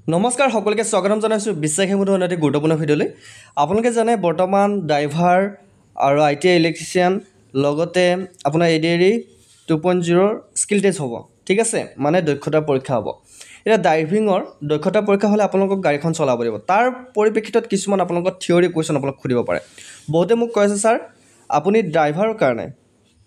নমস্কাৰ সকলোকে স্বাগতম জনাইছোঁ বিশ্বাসী মুঠৰ অতি গুৰুত্বপূৰ্ণ ভিডিঅ'লৈ। আপোনালোকে জানে বৰ্তমান ড্ৰাইভাৰ আৰু ITI ইলেক্ট্ৰিচিয়ান লগতে আপোনাৰ ADRE 2.0 স্কিল টেষ্ট হ'ব, ঠিক আছে, মানে দক্ষতা পৰীক্ষা হ'ব। এতিয়া ড্ৰাইভিঙৰ দক্ষতা পৰীক্ষা হ'লে আপোনালোকক গাড়ীখন চলাব লাগিব। তাৰ পৰিপ্ৰেক্ষিতত কিছুমান আপোনালোকৰ থিয়ৰী কুৱেশ্যন আপোনালোক সুধিব পাৰে। বহুতে মোক কৈ আছে ছাৰ আপুনি ড্ৰাইভাৰৰ কাৰণে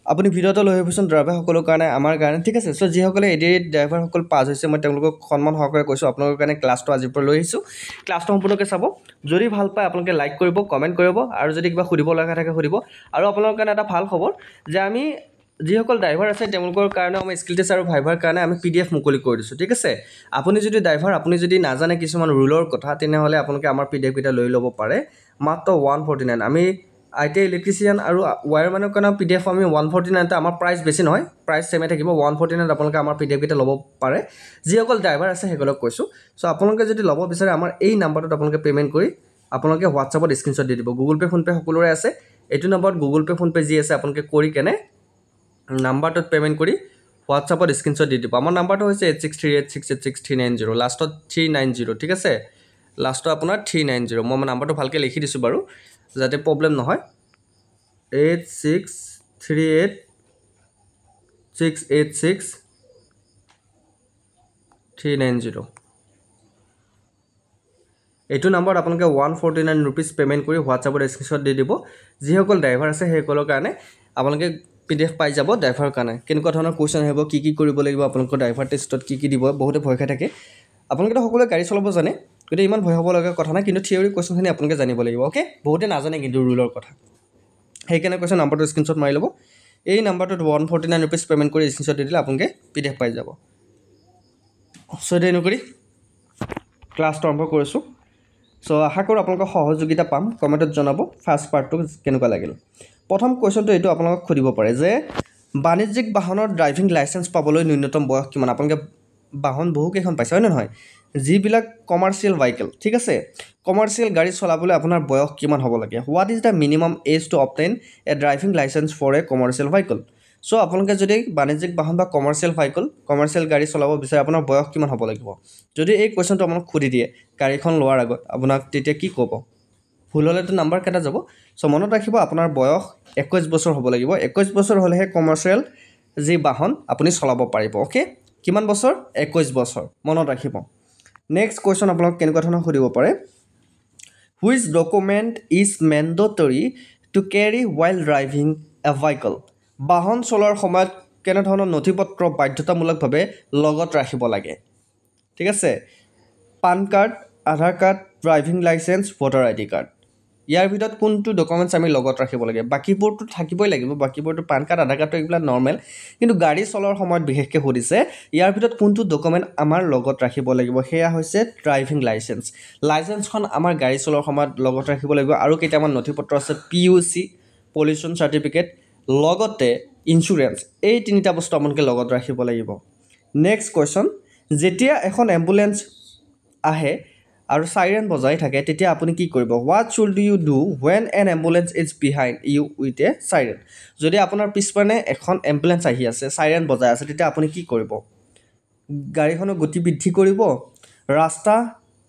আপুনি ভিডিঅ'টো লৈ আহিবচোন ড্ৰাইভাৰসকলৰ কাৰণে আমাৰ কাৰণে, ঠিক আছে। চ' যিসকলে ADRE ড্ৰাইভাৰসকল পাছ হৈছে মই তেওঁলোকক সন্মান সহকাৰে কৈছোঁ আপোনালোকৰ কাৰণে ক্লাছটো আজিৰ পৰা লৈ আহিছোঁ। ক্লাছটো সম্পূৰ্ণকৈ চাব, যদি ভাল পায় আপোনালোকে লাইক কৰিব, কমেণ্ট কৰিব, আৰু যদি কিবা সুধিব লগা থাকে সুধিব। আৰু আপোনালোকৰ কাৰণে এটা ভাল খবৰ যে আমি যিসকল ড্ৰাইভাৰ আছে তেওঁলোকৰ কাৰণেও আমি স্কিল টেষ্ট আৰু ভাইভাৰ কাৰণে আমি PDF মুকলি কৰি দিছোঁ, ঠিক আছে। আপুনি যদি ড্ৰাইভাৰ আপুনি যদি নাজানে কিছুমান ৰুলৰ কথা তেনেহ'লে আপোনালোকে আমাৰ PDF কেইটা লৈ ল'ব পাৰে মাত্ৰ 149। আমি ITI ইলেক্ট্ৰিচিয়ান আৰু ৱায়াৰমেনৰ কাৰণে PDF আমি 149, আমাৰ প্ৰাইচ বেছি নহয়, প্ৰাইচ ছেমে থাকিব 149। আপোনালোকে আমাৰ PDF কেইটা ল'ব পাৰে যিসকল ড্ৰাইভাৰ আছে সেইসকলক কৈছোঁ। চ' আপোনালোকে যদি ল'ব বিচাৰে আমাৰ এই নাম্বাৰটোত আপোনালোকে পে'মেণ্ট কৰি আপোনালোকে হোৱাটছআপত স্ক্ৰীনশ্বট দি দিব। গুগল পে' ফোনপে' সকলোৰে আছে, এইটো নম্বৰত গুগল পে' ফোনপে' যি আছে আপোনালোকে কৰি কেনে নাম্বাৰটোত পে'মেণ্ট কৰি হোৱাটছআপত স্ক্ৰীনশ্বট দি দিব। আমাৰ নাম্বাৰটো হৈছে 8638686390, লাষ্টত 390, ঠিক আছে। লাষ্টত আপোনাৰ 390, মই নাম্বাৰটো ভালকৈ লিখি দিছোঁ বাৰু যাতে প্ৰব্লেম নহয়। 8638686390, এইটো নাম্বাৰত আপোনালোকে 149 ৰুপিজ পে'মেণ্ট কৰি হোৱাটছআপত স্ক্ৰীনশ্বট দি দিব। যিসকল ড্ৰাইভাৰ আছে সেইসকলৰ কাৰণে আপোনালোকে PDF পাই যাব। ড্ৰাইভাৰৰ কাৰণে কেনেকুৱা ধৰণৰ কুৱেশ্যন আহিব, কি কৰিব লাগিব, আপোনালোকৰ ড্ৰাইভাৰ টেষ্টত কি দিব, বহুতে ভয় খাই থাকে। আপোনালোকেতো সকলোৱে গাড়ী চলাব জানে, গতিকে ইমান ভয় হ'ব লগা কথা নাই, কিন্তু থিয়ৰী কুৱেশ্যনখিনি আপোনালোকে জানিব লাগিব, অ'কে। বহুতে নাজানে কিন্তু ৰুলৰ কথা, সেইকাৰণে কৈছোঁ নাম্বাৰটো স্ক্ৰীনশ্বট মাৰি ল'ব। এই নাম্বাৰটোত 149 ৰুপিজ পে'মেণ্ট কৰি স্ক্ৰীনশ্বট দি দিলে আপোনালোকে PDF পাই যাব। চ' দেৰি নকৰি ক্লাছটো আৰম্ভ কৰিছোঁ। চ' আশা কৰোঁ আপোনালোকৰ সহযোগিতা পাম, কমেণ্টত জনাব ফাৰ্ষ্ট পাৰ্টটো কেনেকুৱা লাগিল। প্ৰথম কুৱেশ্যনটো এইটো আপোনালোকক সুধিব পাৰে যে বাণিজ্যিক বাহনৰ ড্ৰাইভিং লাইচেঞ্চ পাবলৈ ন্যূনতম বয়স কিমান। আপোনালোকে বাহন বহুকেইখন পাইছে হয় নে নহয়, যিবিলাক কমাৰ্চিয়েল ভেহিকেল, ঠিক আছে। কমাৰ্চিয়েল গাড়ী চলাবলৈ আপোনাৰ বয়স কিমান হ'ব লাগে। What is the minimum age to obtain a driving licence for a commercial vehicle. So' আপোনালোকে যদি বাণিজ্যিক বাহন বা কমাৰ্চিয়েল গাড়ী চলাব বিচাৰে আপোনাৰ বয়স কিমান হ'ব লাগিব। যদি এই কুৱেশ্যনটো আপোনাক সুধি দিয়ে গাড়ীখন লোৱাৰ আগত আপোনাক তেতিয়া কি ক'ব। ভুল হ'লেতো নাম্বাৰ কেইটা যাব। চ' মনত ৰাখিব আপোনাৰ বয়স 21 বছৰ হ'ব লাগিব। 21 বছৰ হ'লেহে কমাৰ্চিয়েল যি বাহন আপুনি চলাব পাৰিব, অ'কে। কিমান বছৰ? 21 বছৰ, মনত ৰাখিব। নেক্সট কুৱেশ্যন আপোনাক কেনেকুৱা ধৰণৰ সুধিব পাৰে, which document is mandatory to carry while driving a vehicle. বাহন চলোৱাৰ সময়ত কেনেধৰণৰ নথি পত্ৰ বাধ্যতামূলকভাৱে লগত ৰাখিব লাগে, ঠিক আছে। PAN card, Aadhaar card, driving licence, voter ID card. ইয়াৰ ভিতৰত কোনটো ডকুমেণ্টছ আমি লগত ৰাখিব লাগে। বাকীবোৰতো থাকিবই লাগিব, বাকীবোৰতো পান কাৰ্ড, আধাৰ কাৰ্ডটো এইবিলাক নৰ্মেল, কিন্তু গাড়ী চলোৱাৰ সময়ত বিশেষকৈ সুধিছে ইয়াৰ ভিতৰত কোনটো ডকুমেণ্ট আমাৰ লগত ৰাখিব লাগিব। সেয়া হৈছে ড্ৰাইভিং লাইচেঞ্চ। লাইচেঞ্চখন আমাৰ গাড়ী চলোৱাৰ সময়ত লগত ৰাখিব লাগিব। আৰু কেইটামান নথি পত্ৰ আছে, PUC, পলিউশ্যন চাৰ্টিফিকেট, লগতে ইঞ্চুৰেঞ্চ। এই তিনিটা বস্তু আপোনালোকে লগত ৰাখিব লাগিব। নেক্সট কুৱেশ্যন, যেতিয়া এখন এম্বুলেঞ্চ আহে আৰু চাইৰেন বজাই থাকে তেতিয়া আপুনি কি কৰিব। What should you do when an ambulance is behind you with a siren. যদি আপোনাৰ পিছপানে এখন এম্বুলেঞ্চ আহি আছে, চাইৰেন বজাই আছে, তেতিয়া আপুনি কি কৰিব। গাড়ীখনৰ গতি বৃদ্ধি কৰিব, ৰাস্তা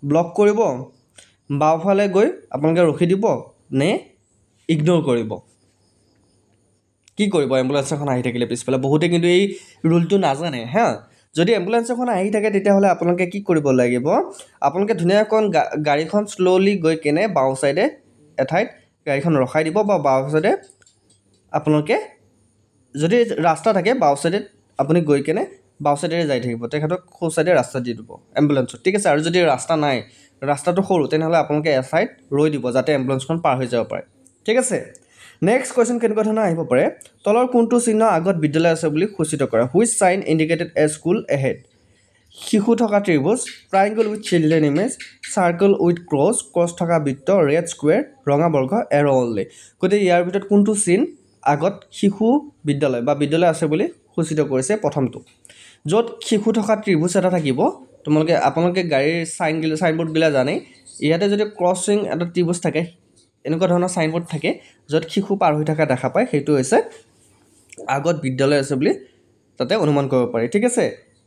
ব্লক কৰিব, বাওঁফালে গৈ আপোনালোকে ৰখি দিব নে ইগন'ৰ কৰিব। কি কৰিব এম্বুলেঞ্চ এখন আহি থাকিলে পিছফালে। বহুতে কিন্তু এই ৰুলটো নাজানে হা। যদি এম্বুলেঞ্চ এখন আহি থাকে তেতিয়াহ'লে আপোনালোকে কি কৰিব লাগিব, আপোনালোকে ধুনীয়াকৈ গাড়ীখন শ্ল'লি গৈ কেনে বাওঁ ছাইডে এঠাইত গাড়ীখন ৰখাই দিব, বা বাওঁ ছাইডে আপোনালোকে যদি ৰাস্তা থাকে বাওঁ ছাইডে আপুনি গৈ কেনে বাওঁ ছাইডেৰে যাই থাকিব, তেখেতক সোঁ ছাইডে ৰাস্তা দি দিব এম্বুলেঞ্চত, ঠিক আছে। আৰু যদি ৰাস্তা নাই, ৰাস্তাটো সৰু, তেনেহ'লে আপোনালোকে এঠাইত ৰৈ দিব যাতে এম্বুলেঞ্চখন পাৰ হৈ যাব পাৰে, ঠিক আছে। নেক্সট কুৱেশ্যন কেনেকুৱা ধৰণৰ আহিব পাৰে, তলৰ কোনটো চিহ্ন আগত বিদ্যালয় আছে বুলি সূচিত কৰা। Which sign indicated a school ahead. শিশু থকা ত্ৰিভুজ, triangle with children image, circle with cross থকা বৃত্ত, ৰেড স্কুৱেৰ, ৰঙা বৰ্গ, এৰ' অনলি। গতিকে ইয়াৰ ভিতৰত কোনটো চিন আগত শিশু বিদ্যালয় বা বিদ্যালয় আছে বুলি সূচিত কৰিছে। প্ৰথমটো, য'ত শিশু থকা ত্ৰিভুজ এটা থাকিব, আপোনালোকে গাড়ীৰ চাইনবোৰ্ডবিলাক জানেই, ইয়াতে যদি ক্ৰছিং এটা ত্ৰিভুজ থাকে, এনেকুৱা ধৰণৰ চাইনবোৰ্ড থাকে য'ত শিশু পাৰ হৈ থকা দেখা পায়, সেইটো হৈছে আগত বিদ্যালয় আছে বুলি তাতে অনুমান কৰিব পাৰি, ঠিক আছে।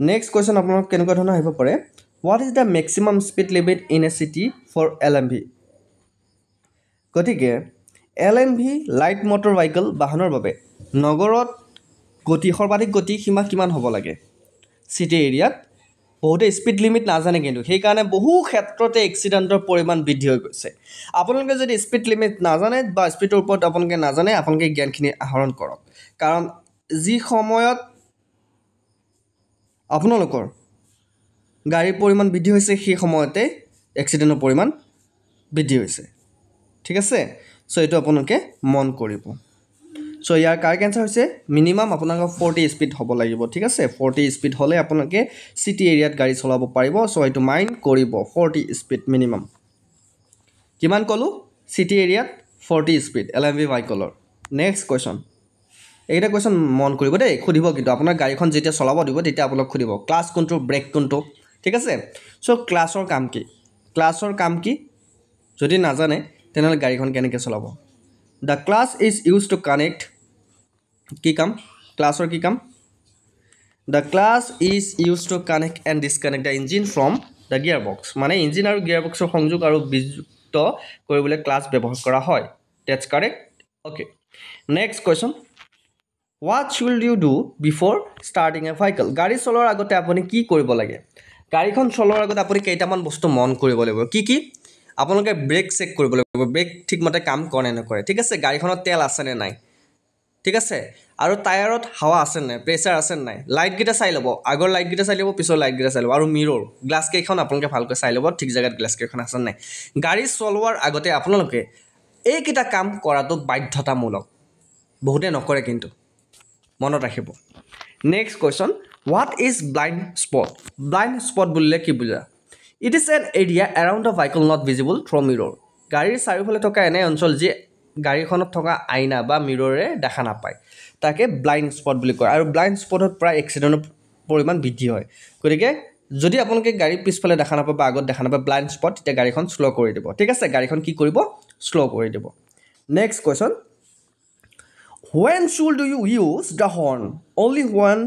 নেক্সট কুৱেশ্যন আপোনালোক কেনেকুৱা ধৰণৰ আহিব পাৰে, What is the maximum speed limit in a city for LMV? গতিকে LMV লাইট মটৰ ভাইকেল বাহনৰ বাবে নগৰত সৰ্বাধিক গতি সীমা কিমান হ'ব লাগে চিটি এৰিয়াত বহুতে স্পীড লিমিট নাজানে কিন্তু সেইকাৰণে বহু ক্ষেত্ৰতে এক্সিডেণ্টৰ পৰিমাণ বৃদ্ধি হৈ গৈছে আপোনালোকে যদি স্পীড লিমিট নাজানে বা স্পীডৰ ওপৰত আপোনালোকে নাজানে আপোনালোকে জ্ঞানখিনি আহৰণ কৰক কাৰণ যি সময়ত আপোনালোকৰ গাড়ীৰ পৰিমাণ বৃদ্ধি হৈছে সেই সময়তে এক্সিডেণ্টৰ পৰিমাণ বৃদ্ধি হৈছে ঠিক আছে সো এইটো আপোনালোকে মন কৰিব সো ইয়াৰ কাৰেক্ট আনসাৰ হৈছে মিনিমাম আপোনালোকৰ 40 স্পীড হ'ব লাগিব ঠিক আছে 40 স্পীড হ'লে আপোনালোকে সিটি এৰিয়াত গাড়ী চলাব পাৰিব সো এইটো মাইন্ড কৰিব 40 স্পীড মিনিমাম কিমান কলো সিটি এৰিয়াত 40 স্পীড LMV ভাইকলৰ নেক্সট কোৱেশ্চন এইটা কোৱেশ্চন মন কৰিব দেই খুদিব কিন্তু আপোনাৰ গাড়ীখন যেতিয়া চলাব দিব তেতিয়া আপোনাক খুদিব ক্লাছ কোনটো ব্ৰেক কোনটো ঠিক আছে সো ক্লাছৰ কাম কি যদি নাজানে তেনেহলে গাড়ীখন কেনেকৈ চলাব The class is used to connect কি কাম ক্লাছৰ কি কাম The class is used to connect and disconnect the engine from the gearbox মানে ইঞ্জিন আৰু গিয়াৰবক্সৰ সংযোগ আৰু বিযুক্ত কৰিবলৈ ক্লাছ ব্যৱহাৰ কৰা হয় That's correct okay next question What should you do before starting a vehicle গাড়ী চলোৱাৰ আগতে আপুনি কি কৰিব লাগে গাড়ীখন চলোৱাৰ আগতে আপুনি কেইটামান বস্তু মন কৰিব লাগিব কি আপোনালোকে ব্ৰেক চেক কৰিব লাগিব ব্ৰেক ঠিকমতে কাম কৰে নকৰে ঠিক আছে গাড়ীখনত তেল আছে নে নাই ঠিক আছে আৰু টায়াৰত হাৱা আছে নে প্ৰেছাৰ আছে নে নাই লাইট গিটা চাই ল'ব আগৰ লাইট গিটা চাই ল'ব পিছৰ লাইট গিটা চাই ল'ব আৰু মিৰৰ গ্লাছ কেইখন আপোনালোকে ভালকৈ চাই ল'ব ঠিক জায়গাত গ্লাছ কেইখন আছে নাই গাড়ী চলোৱাৰ আগতে আপোনালোকে এই কিটা কাম কৰাটো বাধ্যতামূলক বহুতে নকৰে কিন্তু মনত ৰাখিব next question What is blind spot বুলিলে কি বুজা It is an area around the vehicle not visible through mirror. গাড়ীৰ চাৰিওফালে থকা এনে অঞ্চল যি গাড়ীখনত থকা আইনা বা মিৰৰে দেখা নাপায় তাকে ব্লাইণ্ড স্পট বুলি কয় আৰু ব্লাইণ্ড স্পটত প্ৰায় এক্সিডেণ্টৰ পৰিমাণ বৃদ্ধি হয় গতিকে যদি আপোনালোকে গাড়ী পিছফালে দেখা নাপায় বা আগত দেখা নাপায় ব্লাইণ্ড স্পট তেতিয়া গাড়ীখন স্লো কৰি দিব ঠিক আছে গাড়ীখন কি কৰিব স্লো কৰি দিব next question When should you use the horn only when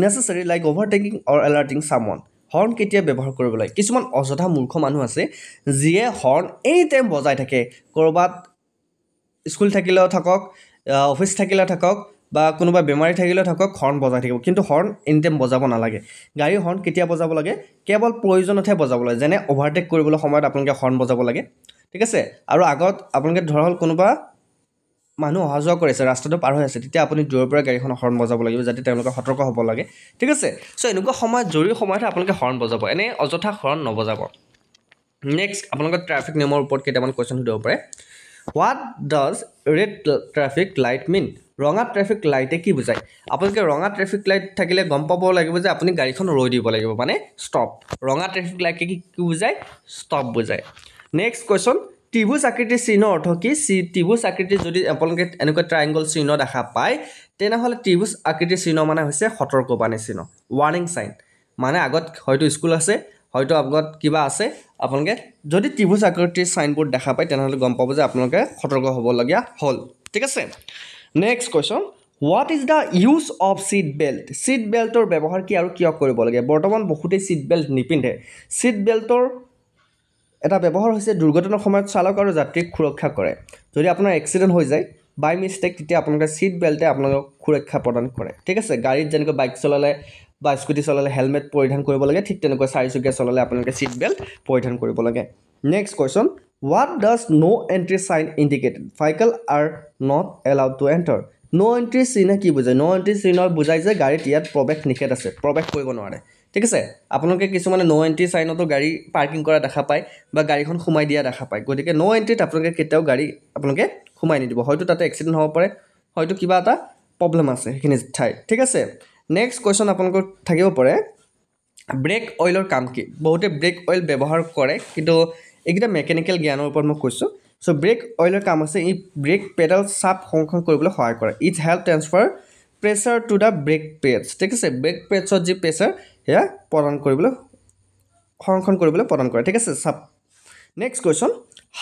necessary like overtaking or alerting someone horn কেতিয়া ব্যৱহাৰ কৰিব লাগে কিছুমান অযথা মূৰ্খ মানুহ আছে যিয়ে হৰ্ণ এনি টাইম বজাই থাকে কৰবাত স্কুল থাকিলেও থাকক অফিস থাকিলেও থাকক বা কোনোবা বেমাৰী থাকিলেও থাকক হৰ্ণ বজাই থাকিব কিন্তু হৰ্ণ এনি টাইম বজাব নালাগে গাড়ীৰ হৰ্ণ কেতিয়া বজাব লাগে কেৱল প্ৰয়োজনতহে বজাব লাগে যেনে অভাৰটেক কৰিবলৈ সময়ত আপোনালোকে হৰ্ণ বজাব লাগে ঠিক আছে আৰু আগত আপোনালোকে ধৰল কোনোবা মানুহ অহা যোৱা কৰিছে ৰাস্তাটো পাৰ হৈ আছে তেতিয়া আপুনি দূৰৰ পৰা গাড়ীখন হৰ্ণ বজাব লাগিব যাতে তেওঁলোকে সতৰ্ক হ'ব লাগে ঠিক আছে সো এনেকুৱা সময় জৰুৰী সময়ত আপোনালোকে হৰ্ণ বজাব এনে অযথা হৰ্ণ নবজাব নেক্সট আপোনালোকে ট্ৰাফিক নিয়মৰ ওপৰত কেইটামান কোৱেশ্চন সুধিব পাৰে What does red traffic light mean ৰঙা ট্ৰাফিক লাইটে কি বুজায় আপোনালোকে ৰঙা ট্ৰাফিক লাইট থাকিলে গম পাব লাগিব যে আপুনি গাড়ীখন ৰৈ দিব লাগিব মানে ষ্টপ ৰঙা ট্ৰাফিক লাইটে কি বুজায় ষ্টপ বুজায় নেক্সট কোৱেশ্চন ত্ৰিভুজ আকৃতিৰ চিহ্নৰ অৰ্থ কি ত্ৰিভুজ আকৃতিৰ যদি আপোনালোকে এনেকুৱা ট্ৰায়াঙ্গল চিহ্ন দেখা পায় তেনেহলে ত্ৰিভুজ আকৃতিৰ চিহ্ন মানে হৈছে সতৰ্কবাণী চিহ্ন ৱাৰ্নিং সাইন মানে আগত হয়তো স্কুল আছে হয়তো আগত কিবা আছে আপোনালোকে যদি ত্ৰিভুজ আকৃতিৰ সাইনবোৰ্ড দেখা পায় তেনেহলে গম পাব যে আপোনালোকে সতৰ্ক হ'ব লগিয়া হল ঠিক আছে next question What is the use of seat belt seat beltor ব্যৱহাৰ কি আৰু কিয় কৰিব লাগে বৰ্তমান বহুতে seat belt নিপিন্ধে seat beltor এটা ব্যৱহাৰ হৈছে দুৰ্ঘটনাৰ সময়ত চালক আৰু যাত্ৰীক সুৰক্ষা কৰে যদি আপোনাৰ এক্সিডেন্ট হৈ যায় বাই মিস্টেক তেতিয়া আপোনালোকে সিট বেল্টে আপোনালোকক সুৰক্ষা প্ৰদান কৰে ঠিক আছে গাড়ীত যেনেকৈ বাইক চলালে বা স্কুটি চলালে হেলমেট পৰিধান কৰিব লাগে ঠিক তেনেকৈ চাৰিচকীয়া চলালে আপোনালোকে সিট বেল্ট পৰিধান কৰিব লাগে next question What does no entry sign indicate vehicle are not allowed to enter no entry sign কি বুজায় no entry sign বুজায় যে গাড়ীত ইয়াত প্ৰৱেশ নিষেধ আছে প্ৰৱেশ কৰিব নোৱাৰে ঠিক আছে আপোনালোকে কিছুমানে নো এন্ট্ৰি সাইনতো গাড়ী পাৰ্কিং কৰা দেখা পায় বা গাড়ীখন খুমাই দিয়া দেখা পায় গতিকে নো এন্ট্ৰিত আপোনালোকে কেতিয়াও গাড়ী আপোনালোকে খুমাই নিদিব হয়তো তাতে এক্সিডেন্ট হ'ব পাৰে হয়তো কিবা এটা প্ৰবলেম আছে সেইখিনি ঠাই ঠিক আছে নেক্সট কোৱেশ্চন আপোনালোকৰ থাকিব পাৰে ব্ৰেক অইলৰ কাম কি বহুতে ব্ৰেক অইল ব্যৱহাৰ কৰে কিন্তু এইকিটা মেকানিক্যাল জ্ঞানৰ ওপৰত মই কৈছো সো ব্ৰেক অইলৰ কাম আছে ই ব্ৰেক পেডাল চাপ সংৰক্ষণ কৰিবলৈ সহায় কৰে it help transfer pressure to the brake pads ঠিক আছে ব্ৰেক পেডছত যি প্ৰেছাৰ হেয়া প্ৰদান কৰিবলৈ সংৰক্ষণ কৰিবলৈ প্ৰদান কৰে ঠিক আছে next question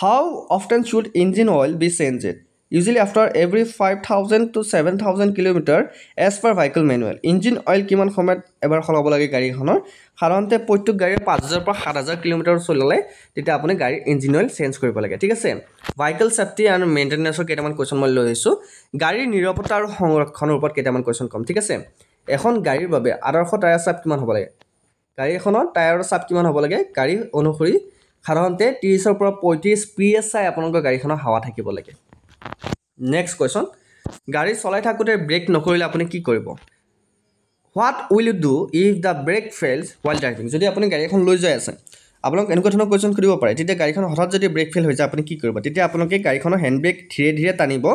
how often should engine oil be changed usually after every 5,000 to 7,000 kilometre as per vehicle manual engine oil কিমান সময়ত এবাৰ সলাব লাগে গাড়ীখনৰ সাধাৰণতে প্ৰত্যেক গাড়ীৰ 5,000 পৰা 7,000 কিলোমিটাৰ চলালে তেতিয়া আপুনি গাড়ীৰ ইঞ্জিন অইল চেঞ্জ কৰিব লাগে ঠিক আছে vehicle safety and maintenance কেইটামান কোৱেশ্চন মই লৈ আহিছো গাড়ীৰ নিৰাপত্তা আৰু সংৰক্ষণৰ ওপৰত কেইটামান কোৱেশ্চন কম ঠিক আছে এখন গাড়ীৰ বাবে আদৰ্শ টায়াৰ চাপ কিমান হ'ব লাগে গাড়ী এখনৰ টায়াৰৰ চাপ কিমান হ'ব লাগে গাড়ী অনুসৰি সাধাৰণতে 30 ৰ পৰা 35 psi আপোনালোকৰ গাড়ীখনৰ হাৱা থাকিব লাগে নেক্সট কোৱেশ্চন গাড়ী চলাই থাকোতে ব্ৰেক নকৰিলে আপুনি কি কৰিব What will you do if the brake fails while driving? যদি আপুনি গাড়ী এখন লৈ যায় আছে আপোনাক এনেকুৱা ধৰণৰ কোৱেশ্চন কৰিব পাৰে তেতিয়া গাড়ীখন হঠাৎ যদি ব্ৰেক ফেল হৈ যায় আপুনি কি কৰিব তেতিয়া আপোনালোকে গাড়ীখনৰ হেণ্ড ব্ৰেক ধীৰে ধীৰে টানিব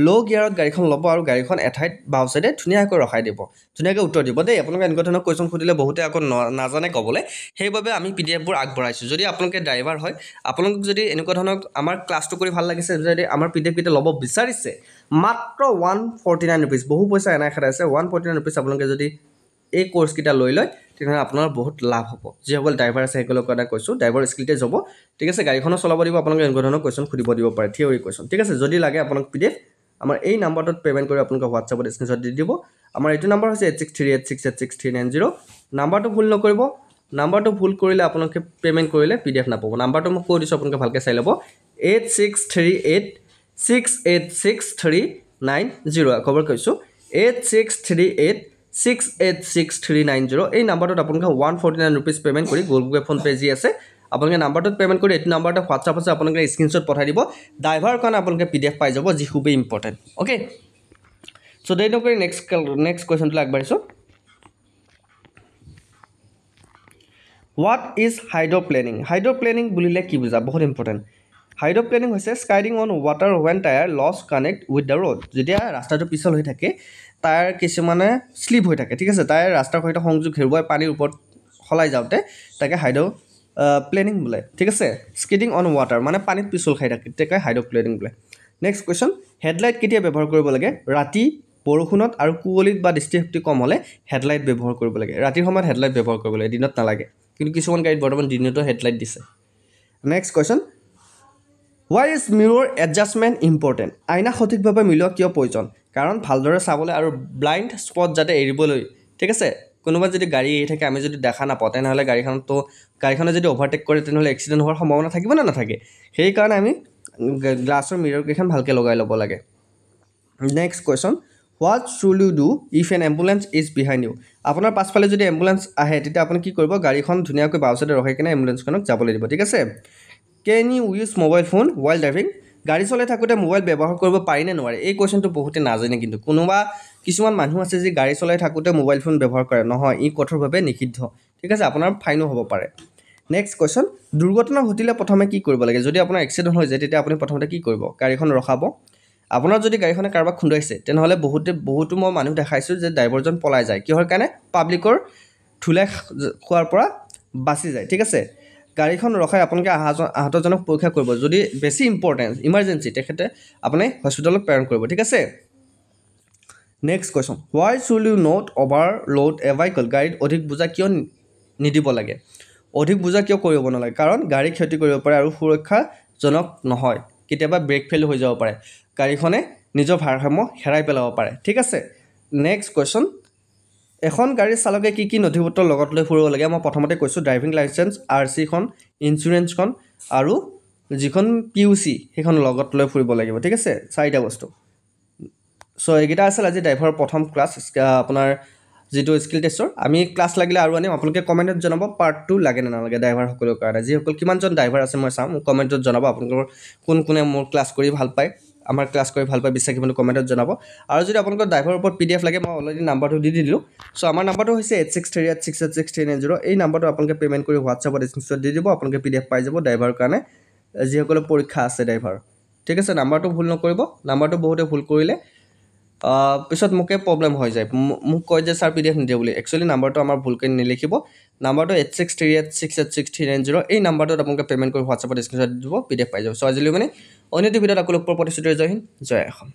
লো গিয়াৰত গাড়ীখন ল'ব আৰু গাড়ীখন এঠাইত বাও সাইডে ধুনীয়াকৈ ৰখাই দিব ধুনীয়াকৈ উত্তৰ দিব দেই আপোনালোকে এনেকুৱা ধৰণৰ কোৱেশ্চন খুদিলে বহুতে আকৌ নাজানে ক'বলৈ সেইবাবে আমি পিডিএফবোৰ আগবঢ়াইছো যদি আপোনালোকে ড্ৰাইভাৰ হয় আপোনালোক যদি এনেকুৱা ধৰণৰ আমাৰ ক্লাছটো কৰি ভাল লাগিছে যদি আমাৰ পিডিএফ কেইটা ল'ব বিচাৰিছে মাত্ৰ 149 रुपीस বহু পইচা এনাই খাটাইছে 149 रुपीस আপোনালোকে যদি এই কোৰ্স কিটা লৈ লয় তেতিয়া আপোনাৰ বহুত লাভ হ'ব যিসকল ড্ৰাইভাৰ আছে সেইসকলক কথা কৈছো ড্ৰাইভাৰ স্কিলতে যাব ঠিক আছে গাড়ীখনো চলাব দিব আপোনালোকে এনেকুৱা ধৰণৰ কোৱেশ্চন খুদিব দিব পাৰে থিওৰি কোৱেশ্চন ঠিক আছে যদি লাগে আপোনাক পিডিএফ আমাৰ এই নাম্বাৰটোত পেমেন্ট কৰি আপোনালোকে WhatsAppত স্ক্ৰিনশ্বট দি দিব আমাৰ এইটো নাম্বাৰ হৈছে 8638686390 নাম্বাৰটো ভুল নকৰিব নাম্বাৰটো ভুল কৰিলে আপোনালোকে পেমেন্ট কৰিলে পিডিএফ নাপাব নাম্বাৰটো মই কৈ দিছো আপোনালোকে ভালকৈ চাই ল'ব 8638686390 খবৰ কৈছো 8638686390 এই নাম্বাৰটোত আপোনালোকে 149 रुपीस পেমেন্ট কৰি Google pay phone pay G আছে আপোনালোকে নাম্বাৰটোত পেমেন্ট কৰি এই নাম্বাৰটো WhatsApp আছে আপোনালোকে স্ক্ৰিনশ্বট পঠাই দিব ড্ৰাইভাৰ কাৰণে আপোনালোকে পিডিএফ পাই যাব যি খুবেই ইম্পৰ্টেন্ট ওকে সো দেই নকৰি নেক্সট কোৱেশ্চনটো আগবাঢ়িছো What is hydroplaning? Hydroplaning বুলিলে কি বুজা বহুত ইম্পৰ্টেন্ট Hydroplaning হৈছে স্কাইডিং on water when tire loss connect with the road যেতিয়া ৰাস্তাটো পিছল হৈ থাকে টায়াৰ কিছুমানে স্লিপ হৈ থাকে ঠিক আছে টায়াৰ ৰাস্তাৰ সৈতে সংযোগ হেৰুৱাই পানীৰ ওপৰত খলাই যাওতে তাকে হাইড্ৰোপ্লেনিং বোলে ঠিক আছে স্কিডিং অন water মানে পানীত পিছল খাই থাকে তাকে হাইড্ৰোপ্লেনিং বোলে নেক্সট কোৱেশ্চন হেডলাইট কেতিয়া ব্যৱহাৰ কৰিব লাগে ৰাতি বৰষুণত আৰু কুঁৱলীত বা দৃষ্টিশক্তি কম হলে হেডলাইট ব্যৱহাৰ কৰিব লাগে ৰাতিৰ সময়ত হেডলাইট ব্যৱহাৰ কৰিব লাগে দিনত নালাগে কিন্তু কিছুমান গাড়ীত বৰ্তমান দিনতো হেডলাইট দিছে next question Why is mirror adjustment important? আইনা সঠিকভাৱে মিলোৱা কিয় প্ৰয়োজন কাৰণ ভালদৰে চাবলৈ আৰু ব্লাইন্ড স্পট যাতে এৰিবলৈ ঠিক আছে কোনোবা যদি গাড়ী এৰি থাকে আমি যদি দেখা নাপাওঁ তেনেহলে গাড়ীখনে যদি ওভাৰটেক কৰে তেনেহলে এক্সিডেন্ট হোৱাৰ সম্ভাৱনা থাকিব না নাথাকে সেই কাৰণে আমি গ্লাছৰ মিৰৰ কেইখন ভালকৈ লগাই ল'ব লাগে next question What should you do if an ambulance is behind you? আপোনাৰ পাছফালে যদি এম্বুলেন্স আহে তেতিয়া আপুনি কি কৰিব গাড়ীখন ধুনীয়াকৈ বাওঁচাইডে ৰখাই কিনে এম্বুলেন্সখনক যাবলৈ দিব ঠিক আছে Can you use mobile phone while driving? গাড়ী চলাই থাকোতে মোবাইল ব্যৱহাৰ কৰিব পাৰি নে নোৱাৰে এই কোৱেশ্চনটো বহুতে নাজানে কিন্তু কোনোবা কিছুমান মানুহ আছে যে গাড়ী চলাই থাকোতে মোবাইল ফোন ব্যৱহাৰ কৰে নহয় ই কঠোৰভাৱে নিষিদ্ধ ঠিক আছে আপোনাৰ ফাইনো হ'ব পাৰে নেক্সট কোৱেশ্চন দুৰ্ঘটনা ঘটিলে প্ৰথমে কি কৰিব লাগে যদি আপোনাৰ এক্সিডেন্ট হৈ যায় তেতিয়া আপুনি প্ৰথমতে কি কৰিব গাড়ীখন ৰখাব আপোনাৰ যদি গাড়ীখনে কাৰোবাক খুন্দাইছে তেনেহলে বহুতো মই মানুহ দেখাইছো যে ড্ৰাইভাৰজন পলাই যায় কিহৰ কাৰণে পাব্লিকৰ ঠুলাই খোৱাৰ পৰা বাচি যায় ঠিক আছে গাড়ীখন ৰখাই আপোনালোকে আহতজনক পৰীক্ষা কৰিব যদি বেছি ইম্পৰ্টেন্ট ইমাৰ্জেন্সি তেখেতে আপুনি হস্পিটালত প্ৰেৰণ কৰিব ঠিক আছে next question why should you not overload a vehicle গাড়ীত অধিক বোজা কিয় নিদিব লাগে অধিক বোজা কিয় কৰিব নালাগে কাৰণ গাড়ী ক্ষতি কৰিব পাৰে আৰু সুৰক্ষাজনক নহয় কেতিয়াবা ব্ৰেক ফেল হৈ যাব পাৰে গাড়ীখনে নিজৰ ভাৰসাম্য হেৰাই পেলাব পাৰে ঠিক আছে নেক্সট কোৱেশ্চন এখন গাড়ী চালকে কি কি নথিপত্ৰ লগত লৈ ফুৰিব লাগে মই প্ৰথমতে কৈছো ড্ৰাইভিং লাইসেন্স আৰসি খন ইনস্যুৰেন্স খন আৰু যিখন পিউসি সেইখন লগত লৈ ফুৰিব লাগিব ঠিক আছে চাৰিটা বস্তু সো এইগিটা আছিল আজি ড্ৰাইভাৰ প্ৰথম ক্লাছ আপোনাৰ যেটো স্কিল টেষ্টৰ আমি ক্লাছ লাগিলে আৰু আনিম আপোনালোকে কমেন্টত জনাব পাৰ্ট 2 লাগে না নালাগে ড্ৰাইভাৰ সকলৰ কাৰণে যিসকল কিমানজন ড্ৰাইভাৰ আছে মই চাম কমেন্টত জনাব আপোনালোকৰ কোনে মোৰ ক্লাছ কৰি ভাল পায় আমাৰ ক্লাছ কৰি ভাল পায় বিশ্বাসী বন্ধু কমেন্টত জনাব আৰু যদি আপোনালোকৰ ড্ৰাইভাৰৰ ওপৰত পিডিএফ লাগে মই অলৰেডি নাম্বাৰটো দি দিলো সো আমাৰ নাম্বাৰটো হৈছে 8638686390 এই নাম্বাৰটো আপোনালোকে পেমেন্ট কৰি WhatsAppত স্ক্ৰিনশ্বট দি দিব আপোনালোকে পিডিএফ পাই যাব ড্ৰাইভাৰৰ কাৰণে যিসকলৰ পৰীক্ষা আছে ড্ৰাইভাৰ ঠিক আছে নাম্বাৰটো ভুল নকৰিব নাম্বাৰটো বহুতে ভুল কৰিলে পিছত মুকে প্ৰবলেম হৈ যায় মুক কয় যে স্যাৰ পিডিএফ নিদিয়ে বুলি একচুয়ালি নাম্বাৰটো আমাৰ ভুলকৈ নিলিখিব নাম্বাৰটো 8638686390 এই নাম্বাৰটোত আপোনালোকে পেমেন্ট কৰি WhatsAppত স্ক্ৰিনশ্বট দিব পিডিএফ পাই যাব সো আজিলৈ মানে অন্যটো ভিডিঅ'ত আকৌ লগ পোৱাৰ প্ৰতিশ্ৰুতি জয় হিন্দ জয় অসম